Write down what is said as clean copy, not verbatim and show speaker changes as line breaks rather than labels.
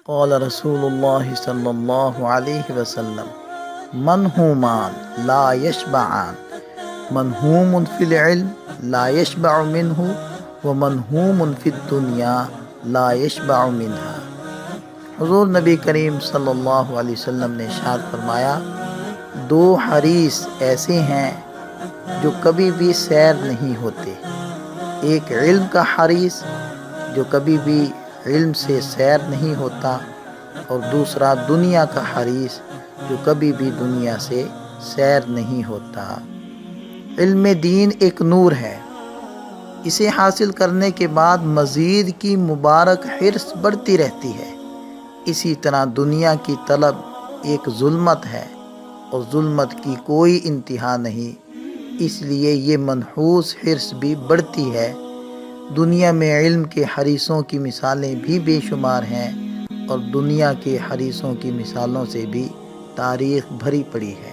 قال رسول اللہ صلی اللہ علیہ وسلم منہومان لا یشبعان، منہوم فی العلم لا یشبع منہ ومنہوم فی الدنیا لا یشبع منہا۔ حضور نبی کریم صلی اللہ علیہ وسلم نے ارشاد فرمایا، دو حریص ایسے ہیں جو کبھی بھی سیر نہیں ہوتے، ایک علم کا حریص جو کبھی بھی علم سے سیر نہیں ہوتا، اور دوسرا دنیا کا حریص جو کبھی بھی دنیا سے سیر نہیں ہوتا۔ علم دین ایک نور ہے، اسے حاصل کرنے کے بعد مزید کی مبارک حرص بڑھتی رہتی ہے۔ اسی طرح دنیا کی طلب ایک ظلمت ہے، اور ظلمت کی کوئی انتہا نہیں، اس لیے یہ منحوس حرص بھی بڑھتی ہے۔ دنیا میں علم کے حریصوں کی مثالیں بھی بے شمار ہیں، اور دنیا کے حریصوں کی مثالوں سے بھی تاریخ بھری پڑی ہے۔